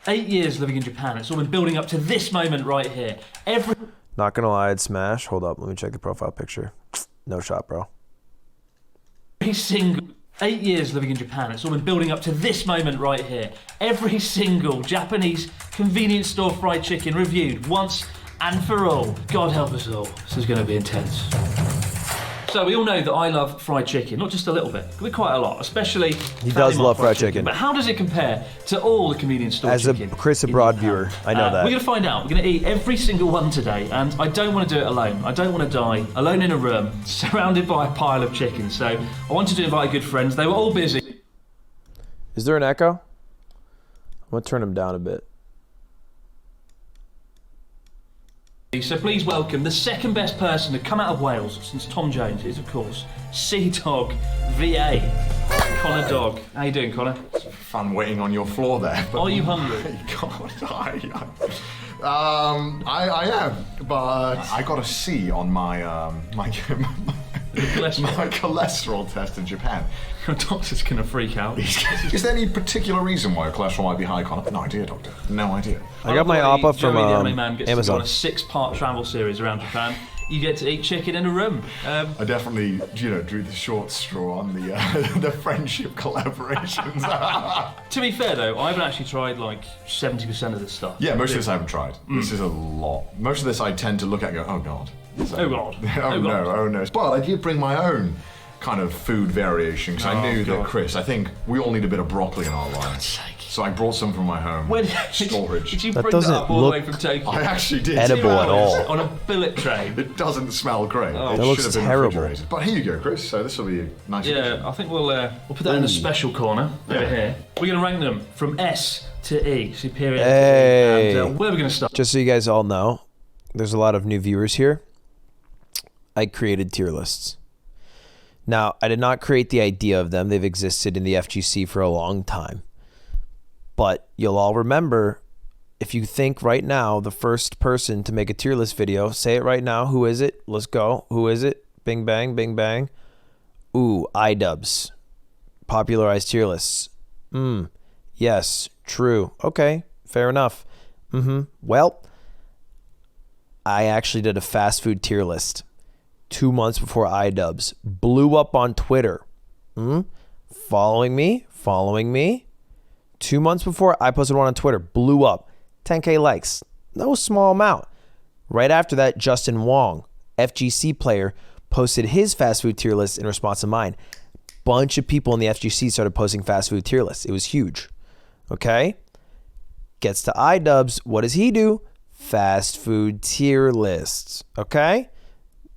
8 years living in Japan. It's all been building up to this moment right here. Not gonna lie, I'd smash. Hold up, let me check the profile picture. No shot, bro. Every single 8 years living in Japan. It's all been building up to this moment right here. Every single Japanese convenience store fried chicken reviewed once and for all. God help us all. This is going to be intense. So we all know that I love fried chicken, not just a little bit, but quite a lot, especially... He does love fried chicken. But how does it compare to all the convenience store chicken? As a Chris Abroad viewer, I know that. We're going to find out. We're going to eat every single one today, and I don't want to do it alone. I don't want to die alone in a room, surrounded by a pile of chicken. So I wanted to invite good friends. They were all busy. Is there an echo? I'm going to turn him down a bit. So please welcome the second best person to come out of Wales since Tom Jones is, of course, CDawgVA. Connor Dog. How you doing, Connor? It's fun waiting on your floor there. Are you hungry? God, I am, but I got a C on my my cholesterol test in Japan. Your doctor's gonna freak out. Is there any particular reason why your cholesterol might be high, Connor? No idea, doctor. No idea. I got my oppa from Joey, the anime man, gets Amazon. to go on a 6-part travel series around Japan. You get to eat chicken in a room. I definitely, drew the short straw on the the friendship collaborations. To be fair though, I haven't actually tried like 70% of this stuff. Yeah, most of this I haven't tried. This is a lot. Most of this I tend to look at and go, oh god. So, oh god. Oh no, oh no. But I did bring my own kind of food variation because I knew that Chris, I think we all need a bit of broccoli in our lives. So I brought some from my home storage. Did you bring that up all the way from Tokyo? I actually did. Edible at all. On a billet tray. It doesn't smell great. Oh, it that looks should have been terrible. refrigerated. But here you go, Chris. So this will be a nice. Yeah, addition. I think we'll put that in the special corner over here. We're going to rank them from S to E, superior to E. And where are we going to start? Just so you guys all know, there's a lot of new viewers here. I created tier lists. Now, I did not create the idea of them. They've existed in the FGC for a long time. But you'll all remember, if you think right now, the first person to make a tier list video, say it right now. Who is it? Let's go. Who is it? Bing, bang, bing, bang. Ooh, iDubbbz. Popularized tier lists. Yes, true. Okay, fair enough. Well, I actually did a fast food tier list 2 months before iDubbbz. Blew up on Twitter. Following me. 2 months before I posted one on Twitter, blew up. 10K likes. No small amount. Right after that, Justin Wong, FGC player, posted his fast food tier list in response to mine. Bunch of people in the FGC started posting fast food tier lists. It was huge. Okay? Gets to iDubbbz. What does he do? Fast food tier lists. Okay?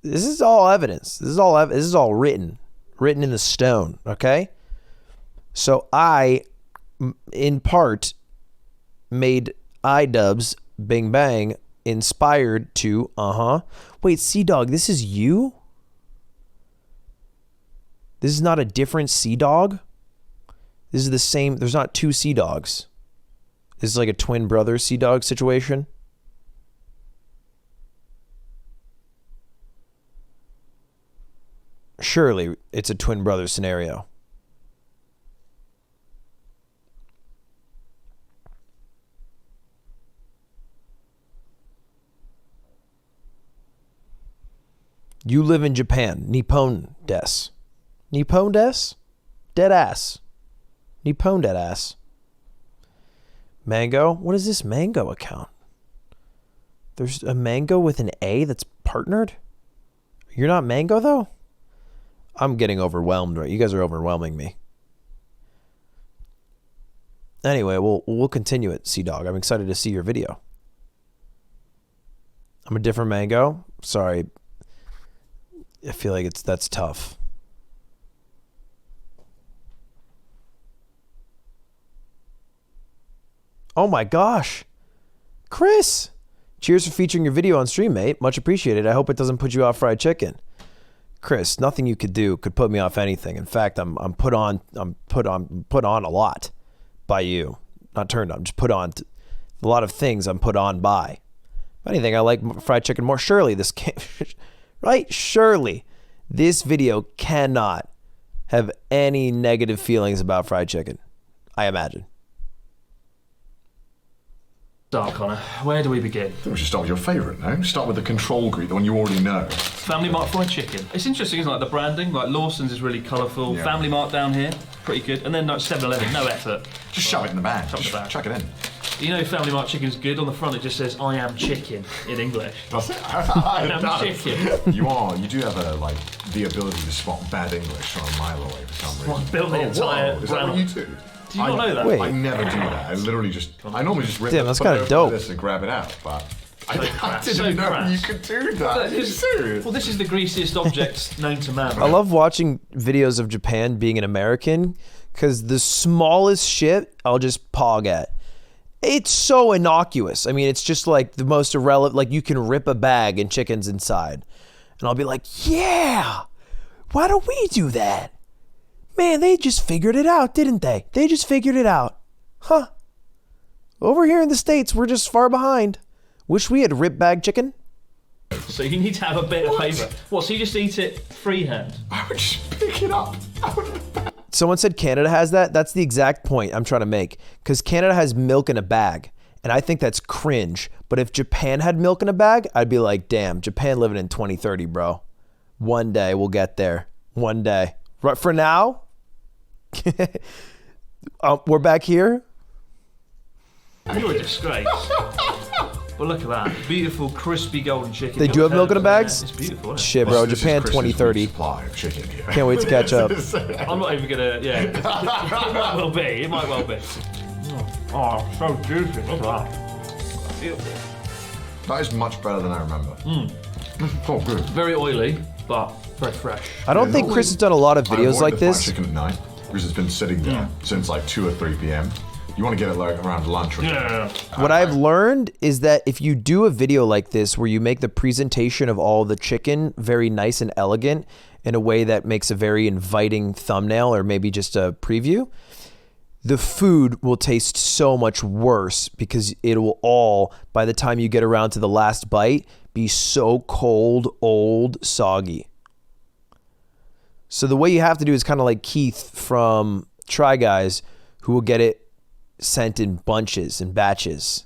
This is all evidence. This is all written in the stone. Okay? So I, in part, made iDubbbz Bing Bang inspired to, Wait, CDawg, this is you? This is not a different CDawg? This is the same, there's not two CDawgs. This is like a twin brother CDawg situation. Surely it's a twin brother scenario. You live in Japan. Nippon des. Nippon des? Dead ass. Nippon dead ass. Mango? What is this Mango account? There's a Mango with an A that's partnered? You're not Mango though? I'm getting overwhelmed, right? You guys are overwhelming me. Anyway, we'll continue it, CDawg. I'm excited to see your video. I'm a different Mango. Sorry. I feel like that's tough. Oh my gosh. Chris! Cheers for featuring your video on stream, mate. Much appreciated. I hope it doesn't put you off fried chicken. Chris, nothing you could do could put me off anything. In fact, I'm put on a lot by you. Not turned on, just put on a lot of things I'm put on by. If anything, I like fried chicken more. Surely this can't, right? Surely this video cannot have any negative feelings about fried chicken, I imagine. Start, Connor. Where do we begin? I think we should start with your favourite, no? Start with the control group, the one you already know. Family Mart fried chicken. It's interesting, isn't it? Like the branding, like Lawson's is really colourful. Yeah. Family Mart down here, pretty good. And then like 7-Eleven, no effort. Just shove it in the bag. Shove it in the bag. Chuck it in. You know Family Mart chicken's good. On the front it just says, I am chicken, in English. That's it. I am chicken. You do have the ability to spot bad English from a mile away for some reason. What, build the entire Is that what brand? you do? Do you not know that? Wait. I never do that. I literally I normally just rip Damn, it, that's put it kinda over dope. this and grab it out, but I crass, didn't so know crass. you could do that. Are you serious? Well, this is the greasiest object known to man. I love watching videos of Japan being an American because the smallest shit I'll just pog at. It's so innocuous. I mean, it's just like the most irrelevant. Like you can rip a bag and chicken's inside, and I'll be like, yeah, why don't we do that? Man, they just figured it out, didn't they? They just figured it out. Huh. Over here in the States, we're just far behind. Wish we had rip bag chicken. So you need to have a bit of paper. What, so you just eat it freehand? I would just pick it up out of the bag. Someone said Canada has that. That's the exact point I'm trying to make. Because Canada has milk in a bag. And I think that's cringe. But if Japan had milk in a bag, I'd be like, damn, Japan living in 2030, bro. One day we'll get there. One day. Right for now, we're back here. You're a disgrace. But look at that. Beautiful, crispy golden chicken. They do have milk in the bags? It's beautiful, isn't it? Shit, bro. This is Japan Chris's 2030. supply of chicken here. Can't wait to catch up. I'm not even gonna, yeah. It might well be, it might well be. Oh, so juicy, look at that. Beautiful. That is much better than I remember. Oh, good. Very oily, but very fresh. I don't think Chris has done a lot of I videos avoid like the fried this. chicken at night because it's been sitting there since like 2 or 3 p.m. You want to get it like around lunch or Yeah. What I've learned is that if you do a video like this where you make the presentation of all the chicken very nice and elegant in a way that makes a very inviting thumbnail or maybe just a preview, the food will taste so much worse because it will all, by the time you get around to the last bite, be so cold, old, soggy. So the way you have to do is kind of like Keith from Try Guys, who will get it sent in bunches and batches.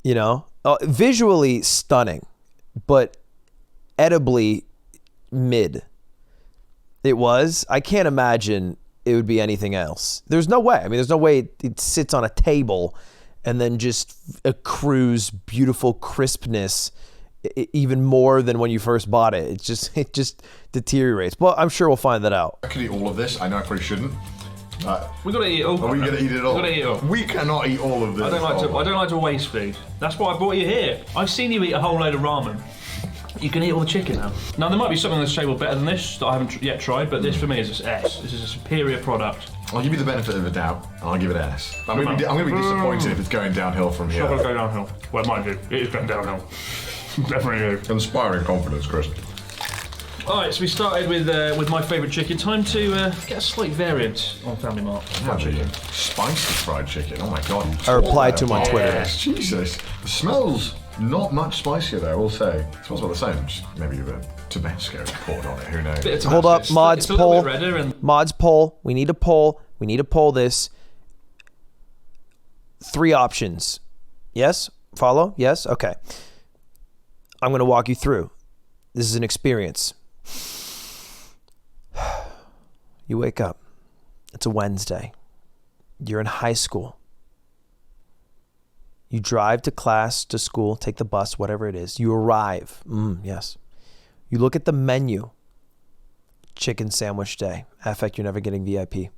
You know, visually stunning, but edibly mid. It was. I can't imagine it would be anything else. There's no way. I mean, there's no way it sits on a table and then just accrues beautiful crispness even more than when you first bought it. It just deteriorates. But I'm sure we'll find that out. I could eat all of this. I know I probably shouldn't. We gotta eat it all. Are we gonna eat it all? We gotta eat it all. We cannot eat all of this. I don't like to waste food. That's why I brought you here. I've seen you eat a whole load of ramen. You can eat all the chicken now. Now there might be something on this table better than this that I haven't yet tried, but this for me is an S. This is a superior product. I'll give you the benefit of the doubt, and I'll give it an S. I'm gonna be disappointed if it's going downhill from It's not here. gonna go downhill. Well, it might do. It is going downhill. Definitely is. Inspiring confidence, Chris. Alright, so we started with my favourite chicken. Time to get a slight variant on Family Mart. Fried chicken. Spicy fried chicken. Oh my god. I replied to him on Twitter. Yes, Jesus. The smell's not much spicier though, I will say. It smells about the same. Just maybe a Tabasco poured on it. Who knows? Bit of Hold Tabasco. up, mods It's a little poll. bit redder and Mods poll. We need a poll. We need to poll this. 3 options. Yes? Follow? Yes? Okay. I'm going to walk you through. This is an experience. You wake up. It's a Wednesday. You're in high school. You drive to class, to school, take the bus, whatever it is. You arrive. Yes. You look at the menu. Chicken sandwich day. Affect, you're never getting VIP.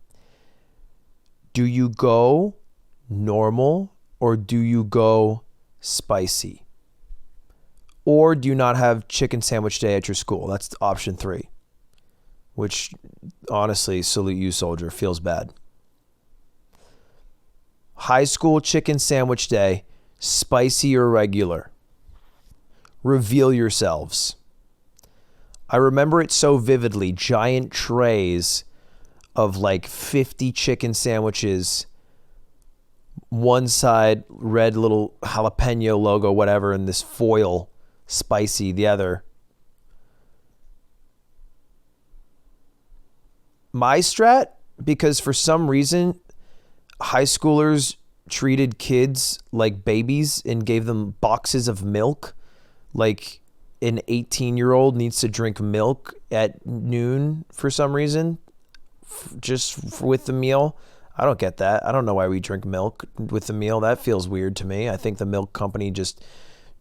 Do you go normal or do you go spicy? Or do you not have chicken sandwich day at your school? That's option 3. Which, honestly, salute you, soldier. Feels bad. High school chicken sandwich day, spicy or regular? Reveal yourselves. I remember it so vividly. Giant trays of like 50 chicken sandwiches. One side, red little jalapeno logo, whatever, and this foil, spicy, the other. My strat, because for some reason, high schoolers treated kids like babies and gave them boxes of milk, like an 18-year-old needs to drink milk at noon for some reason, just with the meal. I don't get that. I don't know why we drink milk with the meal. That feels weird to me. I think the milk company just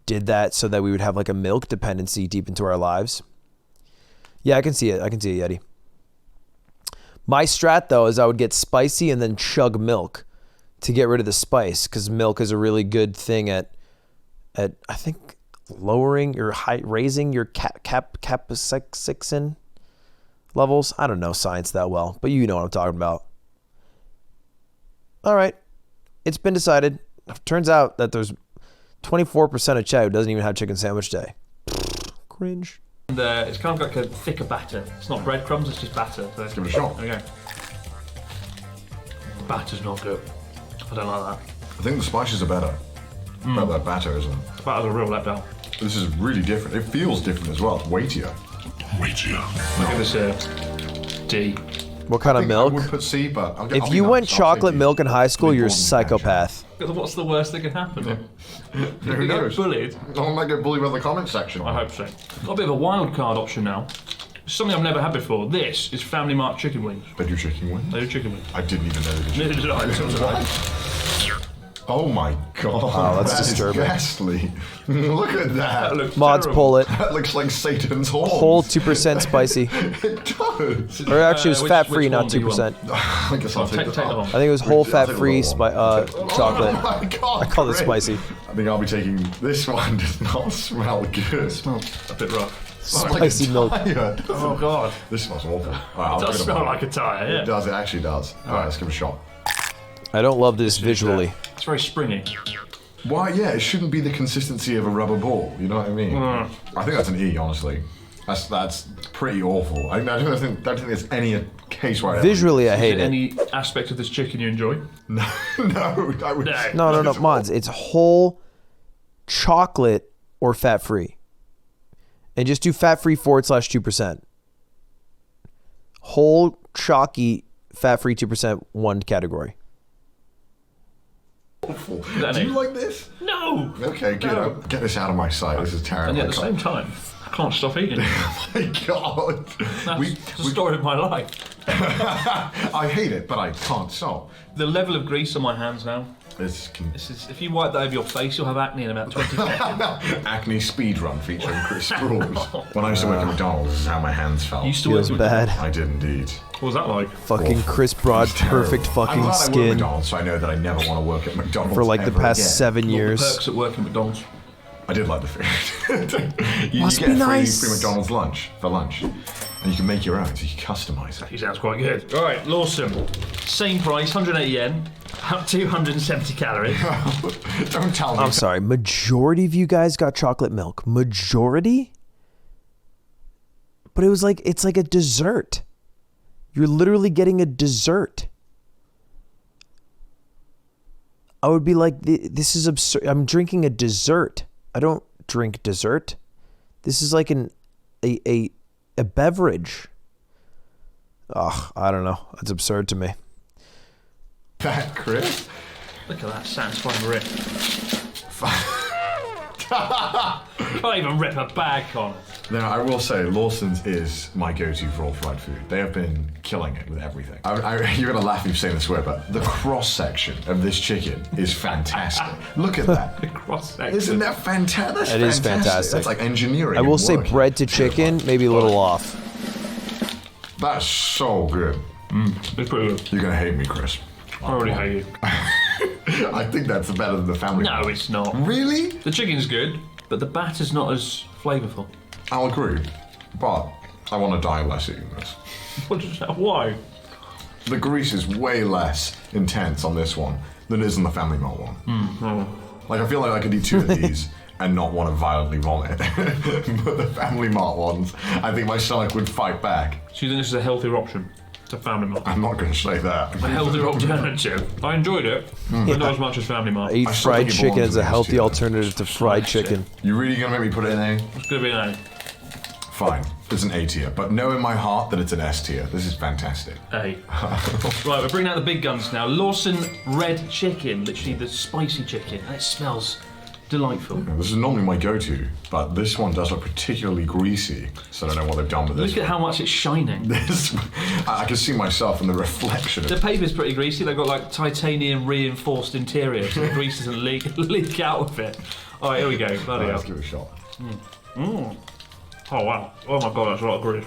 did that so that we would have like a milk dependency deep into our lives. Yeah, I can see it. I can see it, Yeti. My strat, though, is I would get spicy and then chug milk to get rid of the spice, because milk is a really good thing at I think, lowering your raising your capsaicin levels. I don't know science that well, but you know what I'm talking about. All right, it's been decided. Turns out that there's 24% of chat who doesn't even have chicken sandwich day. Cringe. And it's kind of like a thicker batter. It's not breadcrumbs, it's just batter. So Let's give it a shot. okay. Batter's not good. I don't like that. I think the spices are better. But that batter isn't. Batter's a real letdown. This is really different. It feels different as well. It's weightier. Look at this D. What kind of milk? I would put C, but If you went chocolate milk in high school, you're a psychopath. What's the worst that can happen? Who You knows? get bullied? I might get bullied by the comment section. I hope so. Got a bit of a wild card option now. Something I've never had before. This is Family Mart chicken wings. They do chicken wings? They do chicken wings. I didn't even know they did Neither chicken did I. wings. Neither did I. Oh my god. Oh, that's that is disturbing. ghastly. Look at that. That looks Mods, terrible. pull it. That looks like Satan's horns. Whole 2% spicy. It does. Or actually, it was Which- fat-free, which not one do you 2%. I guess I'll take Take the that. one. I think it was whole I'll take the fat-free little one. chocolate. Oh my god. I call it Chris. spicy. I think I'll be taking this one. Does not smell good. A bit rough. Spicy milk. Oh god. This smells awful. Right, It I'll does give it a smell bite. like a tyre, yeah. It does. It actually does. All right, let's give it a shot. I don't love this visually. It's very springy. Why? Yeah, it shouldn't be the consistency of a rubber ball. You know what I mean? I think that's an E, honestly. That's pretty awful. I don't think there's any case where I Visually, I hate it. Any aspect of this chicken you enjoy? No, I would. No. No, mods. It's whole chocolate or fat-free. And just do fat-free / 2%. Whole chalky fat-free 2%, one category. Awful. That Do you it? like this? No! Okay, good. No. Get this out of my sight. This is terrible. And yet at the same time, I can't stop eating. Oh my god. That's the story of my life. I hate it, but I can't stop. The level of grease on my hands now. This can... This is, if you wipe that over your face, you'll have acne in about 20 seconds. Acne speedrun featuring Chris Sprouls. When I used to work at McDonald's, this is how my hands felt. You used to work Feels with bad. I did indeed. What was that like? Fucking Chris Broad, perfect I'm fucking glad I work at skin McDonald's, so I know that I never want to work at McDonald's for like the ever past again. 7 What were the years. perks at working at McDonald's? I did like the food. you Must get be a free, nice. free McDonald's lunch for lunch, and you can make your own, so you can customize it. He sounds quite good. All right, Lawson. Same price, 180 yen, up 270 calories. Don't tell me. I'm sorry, majority of you guys got chocolate milk. Majority? But it's like a dessert. You're literally getting a dessert. I would be like, this is absurd. I'm drinking a dessert. I don't drink dessert. This is like a beverage. Ugh, I don't know. That's absurd to me. That, Chris? Look at that satisfying rip. Can't even rip a bag, Connor. Now, I will say, Lawson's is my go-to for all fried food. They have been killing it with everything. You're going to laugh if you say this word, but the cross-section of this chicken is fantastic. Look at that. The cross section. Isn't that fantastic? It is fantastic. That's like engineering. I will at say work. bread to chicken, maybe a little off. That's so good. It's pretty good. You're going to hate me, Chris. I already hate you. I think that's better than the family. No, it's not. Really? The chicken's good, but the batter's not as flavourful. I'll agree, but I want to die less eating this. Why? The grease is way less intense on this one than it is on the Family Mart one. Like, I feel like I could eat 2 of these and not want to violently vomit. But the Family Mart ones, I think my stomach would fight back. So you think this is a healthier option to Family Mart? I'm not going to say that. A healthier alternative. I enjoyed it, but not as much as Family Mart. I eat I still fried think it chicken belongs as a in this healthy tier. alternative to fried chicken. You really going to make me put it in there? It's gonna be an A. Fine. It's an A tier, but know in my heart that it's an S tier. This is fantastic. A. Right, we're bringing out the big guns now. Lawson Red Chicken, literally the spicy chicken, and it smells delightful. This is normally my go-to, but this one does look particularly greasy, so I don't know what they've done with this. Look at how much it's shining. I can see myself in the reflection. The paper's pretty greasy. They've got like titanium reinforced interior, so the grease doesn't leak out of it. All right, here we go. Bloody hell. Let's give it a shot. Oh wow. Oh my god, that's a lot of grease.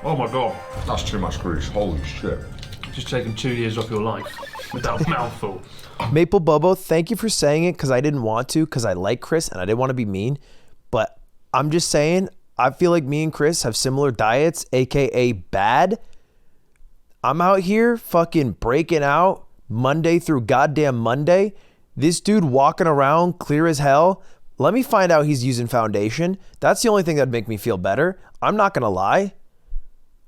Oh my god. That's too much grease. Holy shit. Just taken 2 years off your life with that mouthful. Maple Bobo, thank you for saying it because I didn't want to because I like Chris and I didn't want to be mean. But I'm just saying, I feel like me and Chris have similar diets, aka bad. I'm out here fucking breaking out Monday through goddamn Monday. This dude walking around clear as hell. Let me find out he's using foundation. That's the only thing that'd make me feel better. I'm not gonna lie.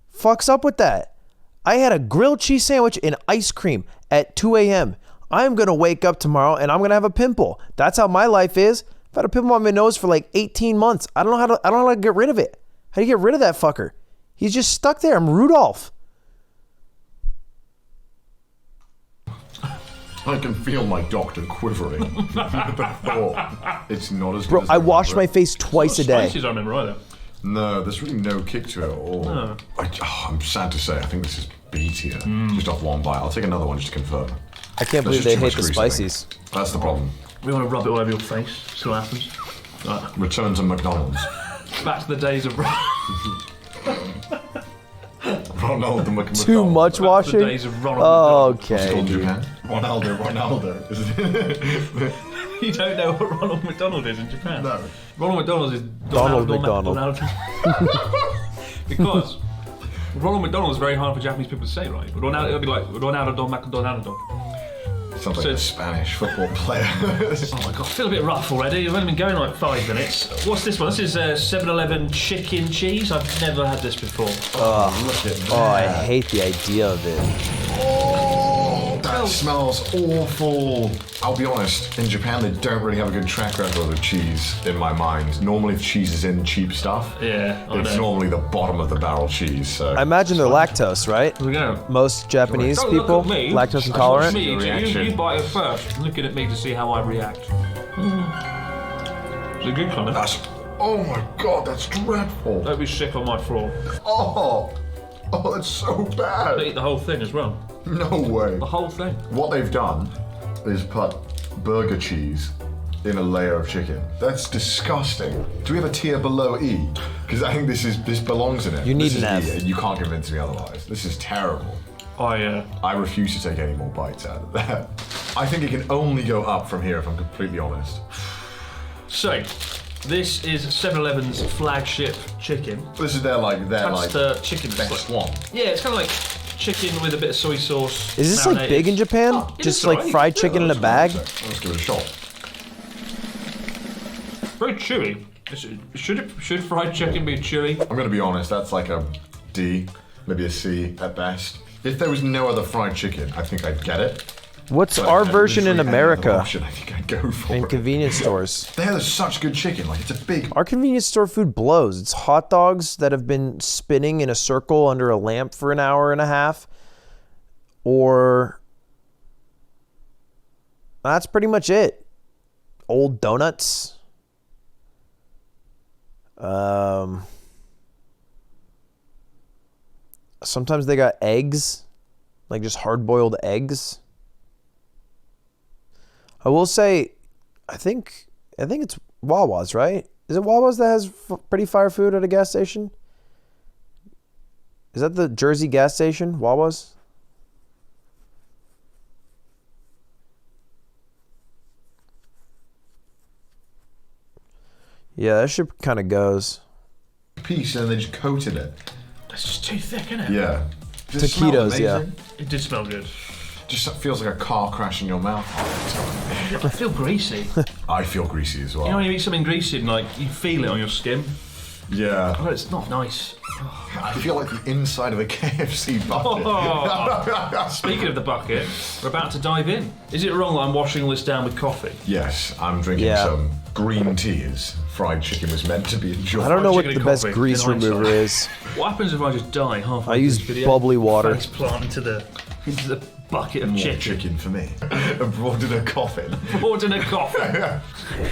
Fuck's up with that? I had a grilled cheese sandwich and ice cream at 2 a.m. I'm gonna wake up tomorrow and I'm gonna have a pimple. That's how my life is. I've had a pimple on my nose for like 18 months. I don't know how to get rid of it. How do you get rid of that fucker? He's just stuck there. I'm Rudolph. I can feel my doctor quivering. The thought it's not as good Bro, as I wash my face twice a day. Spicy as I remember either. No, there's really no kick to it at all. No. I'm sad to say, I think this is B tier. Just off one bite. I'll take another one just to confirm. I can't believe There's they just too hate the much grease, I think. spices. That's the problem. We want to rub it all over your face, see what happens. Right. Return to McDonald's. Back to the days of Ronaldo McDonald. Too much the washing? days of Ronald Still Okay. Japan? Ronaldo. You don't know what Ronald McDonald is in Japan? No. Ronald McDonald is Donald McDonald. Because Ronald McDonald is very hard for Japanese people to say, right? Ronaldo, it'll be like Ronaldo Don McDonald. Sounds like So- a Spanish football player. Oh my god, I feel a bit rough already. We've only been going like 5 minutes. What's this one? This is 7-Eleven chicken cheese. I've never had this before. Look at that. Oh, I hate the idea of it. Oh, that smells awful. I'll be honest, in Japan they don't really have a good track record with cheese in my mind. Normally if cheese is in cheap stuff, Yeah, I it's know. normally the bottom of the barrel cheese. So I imagine they're lactose, right? Here we go. Most Japanese Don't people, look at me. lactose Look intolerant. at me. Reaction. You bite it first, looking at me to see how I react. It's a good kind of. oh my god, that's dreadful. Don't be sick on my floor. Oh, that's so I bad. eat the whole thing as well. No way. The whole thing. What they've done is put burger cheese in a layer of chicken. That's disgusting. Do we have a tier below E? Because I think this belongs in it. You need This is an F. E, and you can't convince me otherwise. This is terrible. I I refuse to take any more bites out of that. I think it can only go up from here if I'm completely honest. So, this is 7-Eleven's flagship chicken. This is their That's the chicken best like, one. Yeah, it's kind of like chicken with a bit of soy sauce. Is this like marinated. big in Japan? Oh, it Just is like alright. fried chicken in a bag? Let's give it a shot. Very chewy. Should fried chicken be chewy? I'm gonna be honest, that's like a D, maybe a C at best. If there was no other fried chicken, I think I'd get it. What's But our if I version in literally had another America? option, I think I'd go for In it. convenience stores. They're such good chicken, like it's a big. Our convenience store food blows. It's hot dogs that have been spinning in a circle under a lamp for an hour and a half. Or that's pretty much it. Old donuts. Sometimes they got eggs, like just hard-boiled eggs. I will say, I think it's Wawa's, right? Is it Wawa's that has pretty fire food at a gas station? Is that the Jersey gas station, Wawa's? Yeah, that shit kind of goes. Piece and they just coated it. It's just too thick, isn't it? Yeah. Does it smell Taquitos, yeah. amazing? It did smell good. Just feels like a car crash in your mouth. I feel greasy. I feel greasy as well. You know when you eat something greasy and like you feel it on your skin? Yeah. Oh, it's not nice. I feel like the inside of a KFC bucket. Oh. Speaking of the bucket, we're about to dive in. Is it wrong that I'm washing all this down with coffee? Yes, I'm drinking Yeah. some green teas fried chicken was meant to be enjoyed. I don't know what Chicken the and best coffee, grease in hindsight. remover is. What happens if I just die halfway I through use this video? bubbly water. Face plant into the bucket of More chicken. chicken for me. Abroad in a coffin. Poured in a coffin.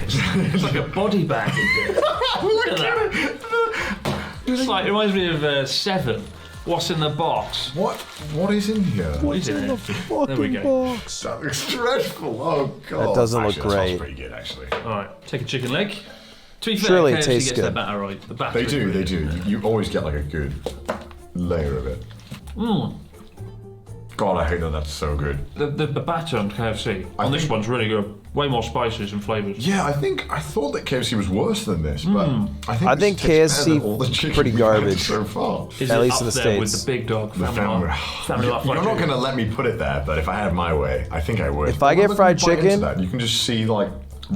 It's like a body bag in there. Look at that. It's like, it reminds me of Seven. What's in the box? What is in here? What is in it? There we go. Box. That looks dreadful. Oh god. That doesn't look Actually, that great. smells pretty good, actually. Alright, take a chicken leg. To be fair, Surely it KFC tastes gets their good. batter right. The batter They is do. really They do. good. You always get like a good layer of it. God, I hate that. That's so good. The batter on KFC on this one's really good. Way more spices and flavours. Yeah, I thought that KFC was worse than this, but I think this tastes better KFC than all the chicken pretty we've had garbage. so far. Is At it least up in the there with States. the big dog The family You're life fried not chicken? going to let me put it there, but if I had my way, I think I would. If I get Look, fried you bite into chicken- that, you can just see like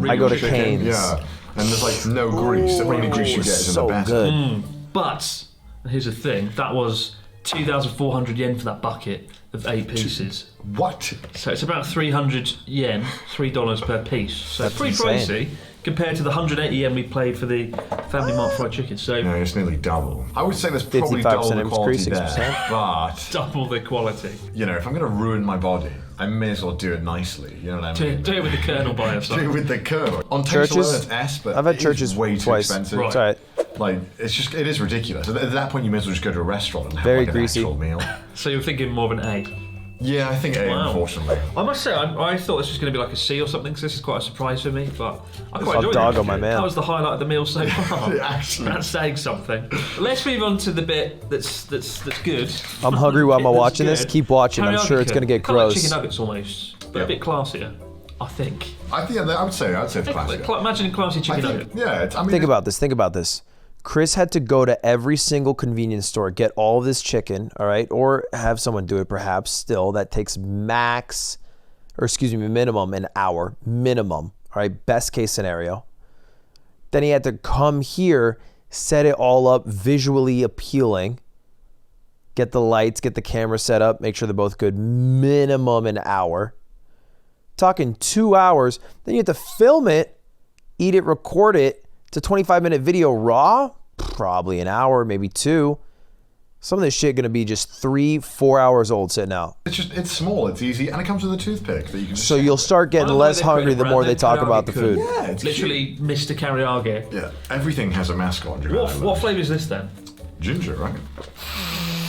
I go to chicken, Cane's. Yeah, and there's like no grease. The only grease you get is in so the batter. good. But here's the thing: that was 2,400 yen for that bucket of 8 pieces. What? So it's about 300 yen, $3 per piece. So That's pretty insane. pricey compared to the 180 yen we paid for the Family Mart fried chicken. So No, it's nearly double. I would say there's probably 55% double the quality increase, there, 6%. but double the quality. you know, if I'm going to ruin my body, I may as well do it nicely. You know what I mean? Do it with the kernel by your Do side. it with the kernel. On taste Churches? alone, it's S, but I've had it is churches way too twice. expensive. Right. It's alright. Like, it is ridiculous. At that point, you may as well just go to a restaurant and have Very like an greasy. actual meal. So you're thinking more of an A. Yeah, I think A, Wow. unfortunately. I must say, I thought this was going to be like a C or something, because this is quite a surprise for me, but I quite I'll enjoyed dog it. on my man. That was the highlight of the meal so far. Actually. That's saying something. Let's move on to the bit that's good. I'm hungry while I'm That's watching this. good. Keep watching. I'm Teriyaki sure it's chicken. going to get Kinda like gross. chicken nuggets almost, but Yeah. a bit classier, I think. I think I would say it's classic. Imagine a classy I chicken think, nugget. yeah. I mean, Think about this. Chris had to go to every single convenience store, get all of this chicken, all right, or have someone do it perhaps still. That takes minimum an hour, minimum, all right, best case scenario. Then he had to come here, set it all up, visually appealing, get the lights, get the camera set up, make sure they're both good, minimum an hour. Talking 2 hours, then you have to film it, eat it, record it. It's a 25-minute video raw, probably an hour, maybe 2. Some of this shit gonna be just 3-4 hours old sitting out. it's small, it's easy, and it comes with a toothpick that you can just. So you'll start I getting love the way less they put hungry it the around more the they talk about the karaage food. cook. Yeah, it's Literally, Mr. Karaage. Yeah, everything has a mascot on Japan. What flavour is this then? Ginger, right?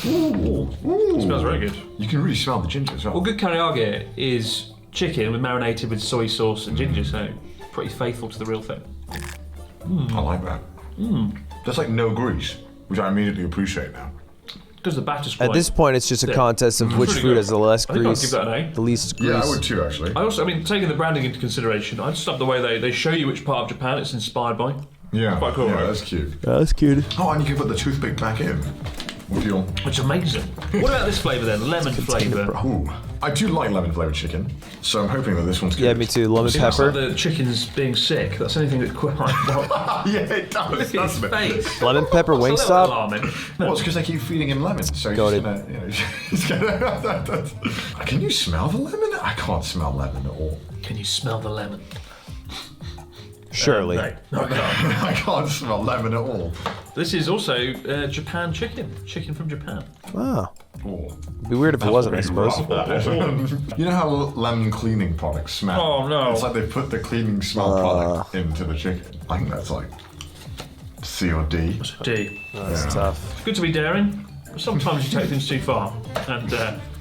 It smells very good. You can really smell the ginger as well. Well, good karaage is chicken with marinated with soy sauce and ginger, so pretty faithful to the real thing. I like that. There's like no grease, which I immediately appreciate now. Because the batter's quite... At this point, it's just a thick. contest of which Pretty food good. has the less I think I'd grease, give that an A. the least grease. Yeah, I would too, actually. I mean, taking the branding into consideration, I just love the way they show you which part of Japan it's inspired by. Yeah, Quite cool, yeah, right? that's cute. That's cute. Oh, and you can put the toothpick back in. With your... Which is amazing. What about this flavour then? Lemon flavour. Ooh, I do like lemon flavoured chicken, so I'm hoping that this one's good. Yeah, me too. Lemon See, that's like pepper. the chicken's being sick. That's anything that's quite Yeah, it does. Look at his doesn't it? face. Lemon pepper It's a little bit Wingstop. alarming. Well, it's because they keep feeding him lemons, so he's Got just it. gonna, you know, he's gonna... Can you smell the lemon? I can't smell lemon at all. Can you smell the lemon? Surely. No, I can't. I can't smell lemon at all. This is also Japan chicken. Chicken from Japan. Wow. Oh. It'd be weird if it wasn't, I suppose. You know how lemon cleaning products smell? Oh, no. It's like they put the cleaning smell product into the chicken. I think that's like C or D. D. That's tough. Good to be daring. But sometimes you take things too far, and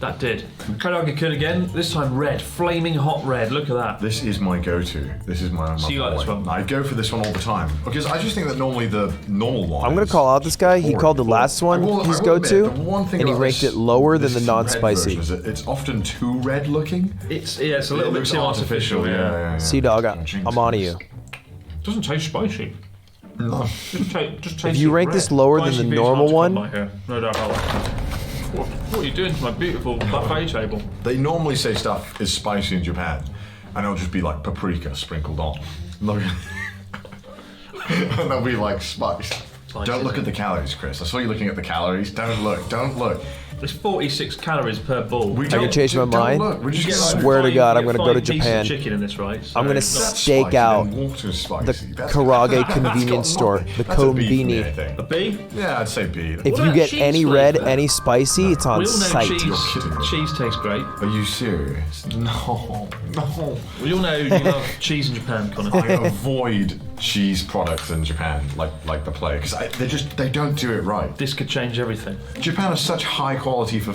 that did. Karaage-kun again. This time red, flaming hot red. Look at that. This is my go-to. This is my. So you like this favorite. one? I go for this one all the time because I just think that normally the normal one. I'm gonna is call out this guy. He horrid. called the last one I will his admit, go-to, the one thing and he about ranked this- it lower than this the red non-spicy. version is that it's often too red looking. It's a little It bit looks too artificial. Yeah. CDawg, I'm on to you. Doesn't taste spicy. No. Just tastes If you rank red. this lower than Spicy the beef's hard normal to come one- by here. No doubt about that. What are you doing to my beautiful buffet table? They normally say stuff is spicy in Japan, and it'll just be like paprika sprinkled on. Look. And they'll be like spice. Spice, Don't look isn't at the calories, Chris. I saw you looking at the calories. Don't look. There's 46 calories per ball. We I can change my mind. Look. We just You get like Swear to God, I'm you gonna get go to 5 pieces of Japan. chicken in this, right? So I'm gonna it's not- That's stake spicy, out then water's spicy. the That's- Karage that's got convenience store, nothing. the That's a B for me, Kombini. I think. a B? Yeah, I'd say B. If What you about get cheese any red, flavour? any spicy, it's on We all know site. kidding me. cheese tastes great. Are you serious? No. We all know you love cheese in Japan, Connor. I avoid cheese products in Japan like the plague because they don't do it right. This could change everything. Japan has such high quality for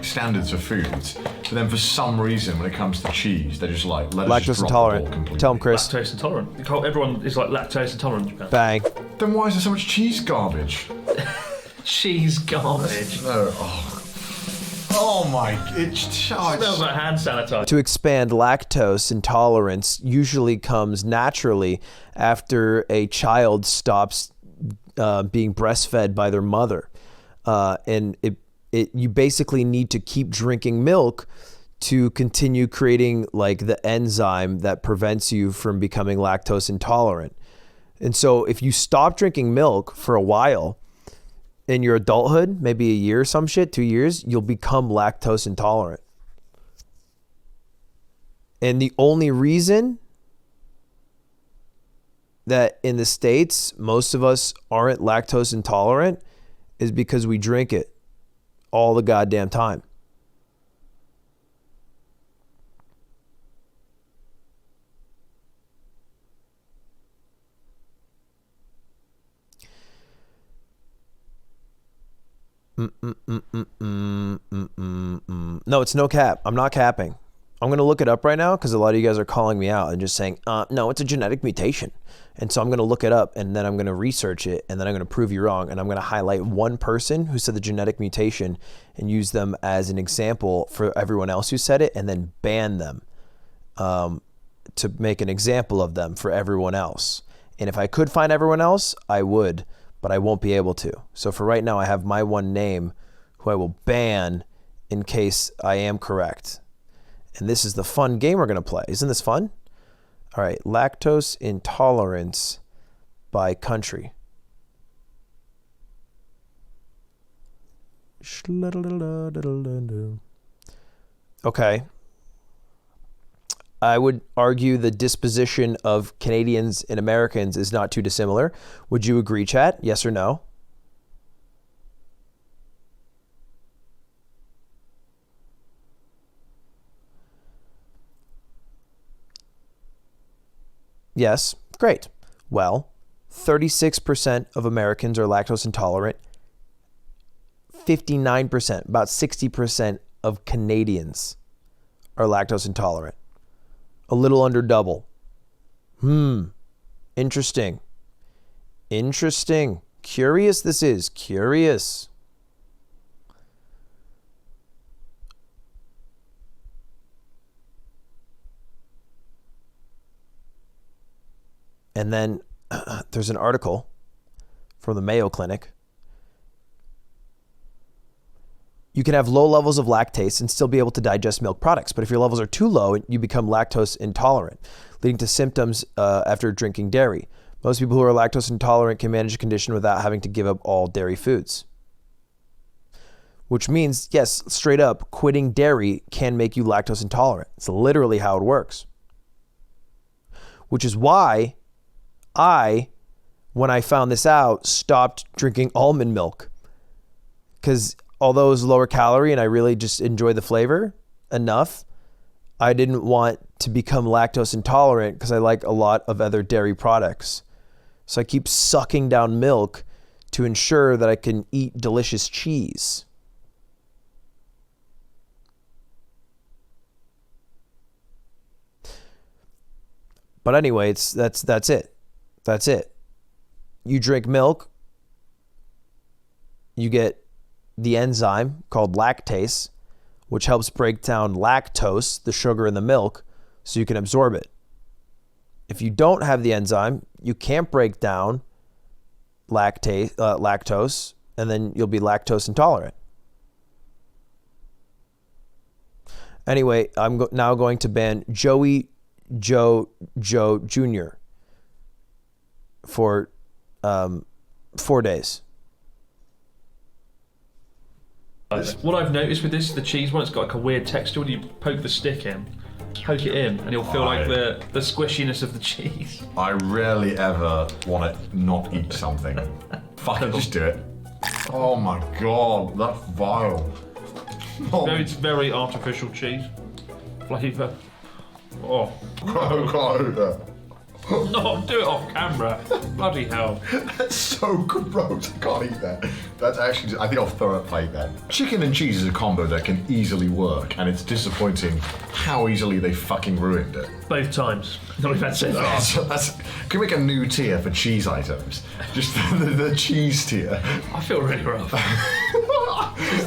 standards of foods, but then for some reason when it comes to cheese, they're just like let us Lactose just drop intolerant. the ball completely. Tell him, Chris. Lactose intolerant. Everyone is like lactose intolerant in Japan. Bang. Then why is there so much cheese garbage? Cheese garbage. No. Oh my! It Smells like hand sanitizer. To expand, lactose intolerance usually comes naturally after a child stops being breastfed by their mother, and you basically need to keep drinking milk to continue creating like the enzyme that prevents you from becoming lactose intolerant. And so if you stop drinking milk for a while in your adulthood, maybe a year or some shit, 2 years, you'll become lactose intolerant. And the only reason that in the States, most of us aren't lactose intolerant is because we drink it all the goddamn time. No, it's no cap. I'm not capping. I'm going to look it up right now because a lot of you guys are calling me out and just saying, no, it's a genetic mutation. And so I'm going to look it up and then I'm going to research it and then I'm going to prove you wrong. And I'm going to highlight one person who said the genetic mutation and use them as an example for everyone else who said it and then ban them to make an example of them for everyone else. And if I could find everyone else, I would, but I won't be able to. So for right now, I have my one name who I will ban in case I am correct. And this is the fun game we're going to play. Isn't this fun? All right, lactose intolerance by country. Okay. I would argue the disposition of Canadians and Americans is not too dissimilar. Would you agree, chat? Yes or no? Yes. Great. Well, 36% of Americans are lactose intolerant. 59%, about 60% of Canadians are lactose intolerant. A little under double. Interesting. Interesting. Curious this is. Curious. And then there's an article from the Mayo Clinic. You can have low levels of lactase and still be able to digest milk products. But if your levels are too low, you become lactose intolerant, leading to symptoms after drinking dairy. Most people who are lactose intolerant can manage a condition without having to give up all dairy foods. Which means, yes, straight up, quitting dairy can make you lactose intolerant. It's literally how it works. Which is why when I found this out, stopped drinking almond milk. Because although it was lower calorie and I really just enjoy the flavor enough, I didn't want to become lactose intolerant because I like a lot of other dairy products. So I keep sucking down milk to ensure that I can eat delicious cheese. But anyway, that's it. That's it. You drink milk, you get the enzyme called lactase, which helps break down lactose, the sugar in the milk, so you can absorb it. If you don't have the enzyme, you can't break down lactose, and then you'll be lactose intolerant. Anyway, I'm now going to ban Joey Joe Jr. for 4 days. What I've noticed with this, the cheese one, it's got like a weird texture when you poke the stick in. Poke it in, and you'll feel like the squishiness of the cheese. I rarely ever want to not eat something. Fucking just do it. Oh my god, that's vile. Oh. It's very artificial cheese flavour. Oh. Oh god. No, do it off camera. Bloody hell. That's so gross. I can't eat that. That's actually, I think I'll throw a plate there. Chicken and cheese is a combo that can easily work, and it's disappointing how easily they fucking ruined it. Both times. Not we've had so far. Can we make a new tier for cheese items? Just the cheese tier. I feel really rough.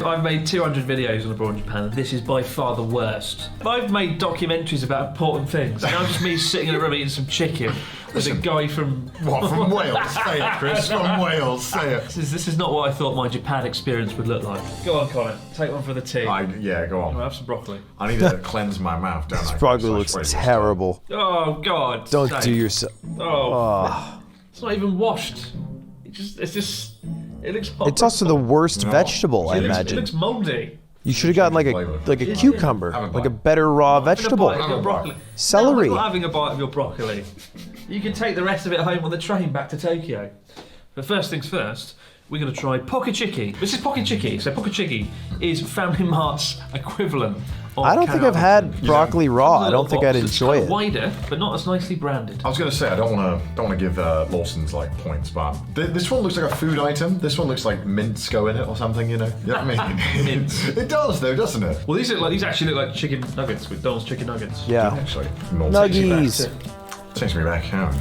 I've made 200 videos on abroad in Japan, and this is by far the worst. I've made documentaries about important things. Now just me sitting in a room eating some chicken with a guy from... What, from Wales? Say it, Chris. From Wales, say it. This is not what I thought my Japan experience would look like. Go on, Colin. Take one for the team. Yeah, go on. I'll have some broccoli. I need to cleanse my mouth, don't I? This broccoli looks terrible. Oh, God. Don't sake. do yourself. Oh. It's not even washed. It looks horrible. It's also the worst vegetable, I imagine. It looks mouldy. You should have gotten like a cucumber, like a better raw vegetable. Celery. I'm not having a bite of your broccoli. You can take the rest of it home on the train back to Tokyo. But first things first, we're going to try poke chiki. This is poke chiki. So poke chiki is Family Mart's equivalent of I don't think I've had broccoli raw. I don't think I'd enjoy it. Wider, but not as nicely branded. I was going to say I don't want to give Lawson's like points, but this one looks like a food item. This one looks like mince go in it or something. You know what I mean? Mince. It does though, doesn't it? Well, these actually look like chicken nuggets, McDonald's chicken nuggets. Yeah. Actually, Nuggies. Takes me back home.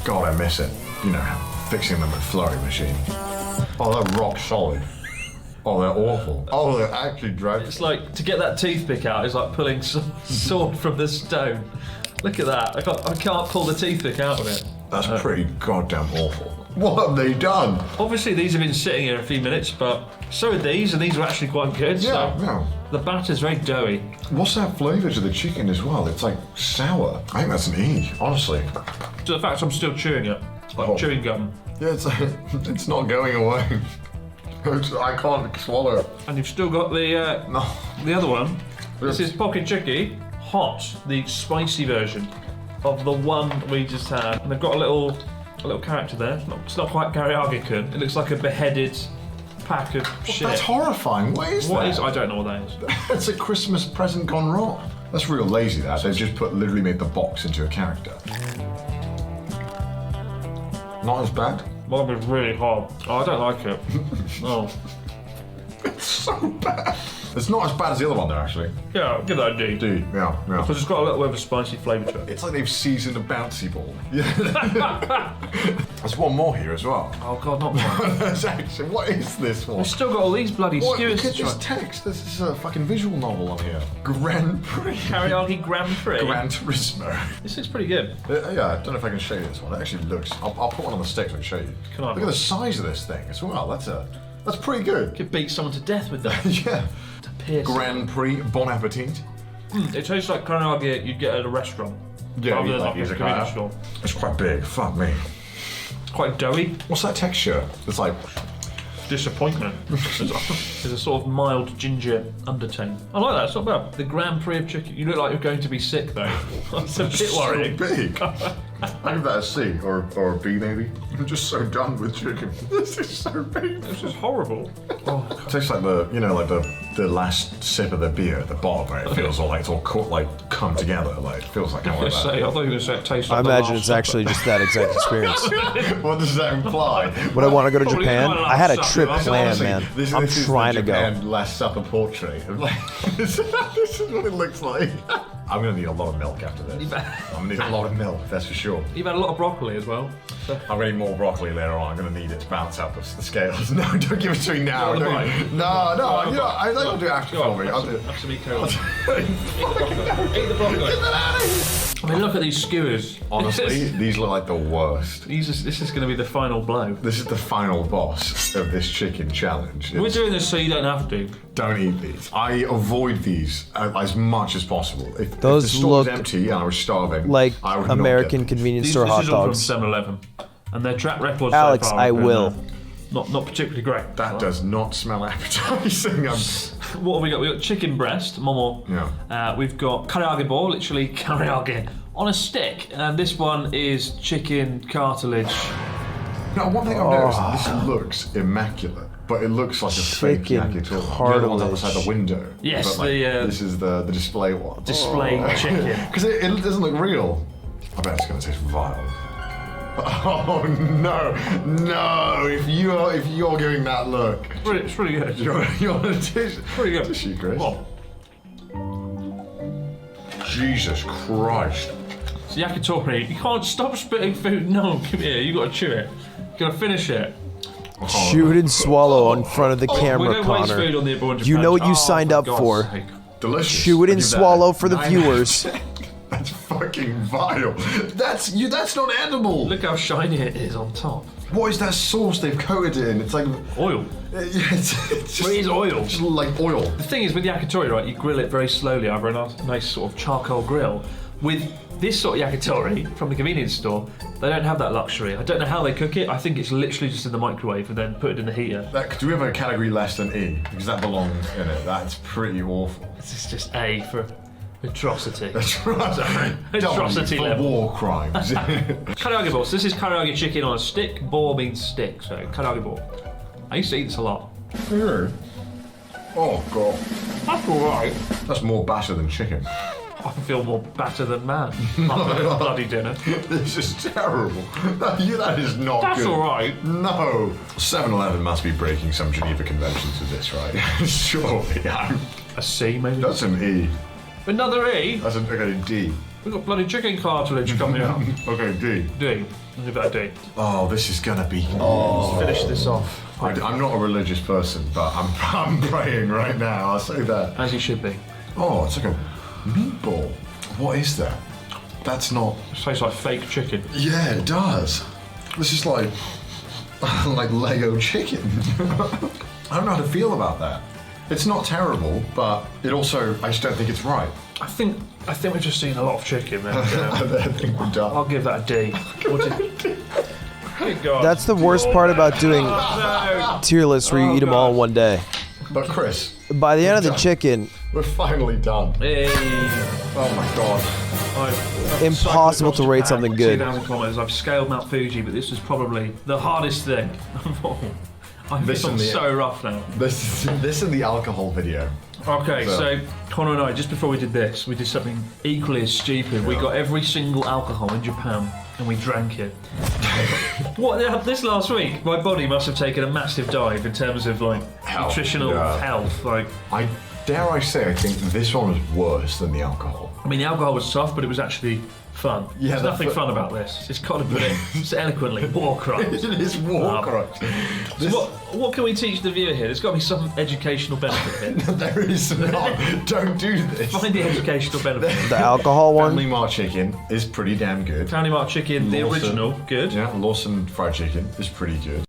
God, I miss it. You know, fixing the McFlurry machine. Oh, they're rock solid. Oh, they're awful. Oh, they're actually dreadful. It's like, to get that toothpick out is like pulling some sword from the stone. Look at that. I can't pull the toothpick out of it. That's pretty goddamn awful. What have they done? Obviously, these have been sitting here a few minutes, but so are these, and these are actually quite good. Yeah, so yeah. The batter's very doughy. What's that flavour to the chicken as well? It's like sour. I think that's an E, honestly. To the fact I'm still chewing it. It's like chewing gum. Yeah, it's not going away. I can't swallow it. And you've still got the other one. This is poke chiki hot, the spicy version of the one we just had. And they've got a little character there. It's not quite Karaage-kun. It looks like a beheaded pack of shit. That's horrifying. What is that? I don't know what that is. It's a Christmas present gone wrong. That's real lazy, that. They've just literally made the box into a character. Not as bad. Mine was really hard. Oh, I don't like it. Oh. It's so bad. It's not as bad as the other one, though, actually. Yeah, good idea. Dude, yeah. Because it's got a little bit of a spicy flavour to it. It's like they've seasoned a bouncy ball. Yeah. There's one more here as well. Oh god, not more. There's actually, what is this one? We've still got all these bloody skewers Look at to this try. text. This is a fucking visual novel on here. Grand Prix. Karaage Grand Prix. Gran Turismo. This looks pretty good. Yeah, I don't know if I can show you this one. It actually looks. I'll put one on the stick so I can show you. Can I? Look at the size of this thing as well. That's pretty good. Could beat someone to death with that. Yeah. To pierce. Grand Prix. Bon appetit. It tastes like karaage you'd get at a restaurant. Yeah, rather you than like like a convenience store. It's quite big. Fuck me. It's quite doughy. What's that texture? It's like. Disappointment. There's a sort of mild ginger undertone. I like that, it's not bad. The Grand Prix of chicken. You look like you're going to be sick though. That's a bit worrying. So big. I give that a C or a B maybe. I'm just so done with chicken. This is so big. This is horrible. Oh, It tastes like the last sip of the beer at the bottom where it feels all like it's all come together. Like it feels like I like thought you were going to say it tastes I like the imagine Last it's Supper. actually just that exact experience. What does that imply? Would I want to go to Probably Japan? quite a lot I had a of stuff, trip right? planned, Honestly, man. This I'm is trying the to go. Japan Last Supper portrait. Of this is what it looks like. I'm gonna need a lot of milk after this. I'm gonna need a lot of milk, that's for sure. You've had a lot of broccoli as well. So. I'm gonna need more broccoli later on. I'm gonna need it to bounce up the scales. No, don't give it to me now. You Don't- want a bite? No, I think I'll do it after Go on, for me. I'll do it. have some eat the broccoli. I mean, look at these skewers. Honestly, these look like the worst. This is going to be the final blow. This is the final boss of this chicken challenge. We're doing this so you don't have to. Don't eat these. I avoid these as much as possible. If Those the store was look empty and I was starving, Like I would not American get them. convenience This store hot is all from dogs. 7-Eleven. And their track record Alex, so far I has been, will. not particularly great. That does not smell appetizing. What have we got? We've got chicken breast, momo. Yeah. We've got karaage ball, literally karaage, on a stick. And this one is chicken cartilage. Now, one thing I've noticed, this looks immaculate, but it looks like a fake Chicken yakitori. The other cartilage. one's outside the window. Yes, but, this is the display one. Display chicken. Because it doesn't look real. I bet it's going to taste vile. Oh no, no! If you're giving that look, It's pretty good. you're on a tissue. Pretty good. Tissue, Chris. Well, Jesus Christ! it's yakitori. You can't stop spitting food. No, come here. You got to chew it. You got to finish it. Chew it and swallow in front of the We camera, don't waste Connor. food on the Aborn You know what you signed up God's for. sake. Delicious. Chew it I and give that swallow for the 9 viewers. That's fucking vile. That's not edible. Look how shiny it is on top. What is that sauce they've coated it in? It's like Oil. it's just, It is oil. just like oil. The thing is, with yakitori, right, you grill it very slowly over a nice sort of charcoal grill. With this sort of yakitori from the convenience store, they don't have that luxury. I don't know how they cook it. I think it's literally just in the microwave and then put it in the heater. Do we have a category less than E? Because that belongs in it. That's pretty awful. This is just A for atrocity. Atrocity Atrocity for level. war crimes. Karaage ball. So this is karaage chicken on a stick. Ball means stick, so karaage ball. I used to eat this a lot. Oh god, That's alright. that's more batter than chicken. I feel more batter than man after this bloody dinner. This is terrible. That is not That's good. alright. No. 7-Eleven must be breaking some Geneva conventions with this, right? Surely. A C maybe? That's an E. Another E? That's an okay, D. We've got bloody chicken cartilage coming out. Okay, D. D. I'll give that a D. Oh, this is gonna be. Let's finish this off. I'm not a religious person, but I'm praying right now. I'll say that. As you should be. Oh, it's like a meatball. What is that? That's not. It tastes like fake chicken. Yeah, it does. This is like like Lego chicken. I don't know how to feel about that. It's not terrible, but it also I just don't think it's right. I think we've just seen a lot of chicken. And, I think we're done. I'll give that a D. Good God. That's the worst part about doing No. tier lists where you eat them all in one day. But Chris, By the end of the chicken, we're finally done. Hey. Oh my god. I've Impossible to rate something good. 2,000 kilometers. I've scaled Mount Fuji, but this was probably the hardest thing. I This feel and the- so rough now. This and the alcohol video. Okay, so Connor and I, just before we did this, we did something equally as stupid. We got every single alcohol in Japan and we drank it. This last week, my body must have taken a massive dive in terms of like Health, nutritional yeah. health. Like, I think this one was worse than the alcohol. I mean, the alcohol was tough, but it was actually fun. Yeah, There's the nothing fu- fun about this. It's got to put it it's eloquently war crimes. It is war crimes. So what can we teach the viewer here? There's got to be some educational benefit here. There is not. Don't do this. Find the educational benefit. the alcohol Family one, Mart chicken is pretty damn good. Family Mart chicken, the Lawson. original, good. Yeah, Lawson fried chicken is pretty good.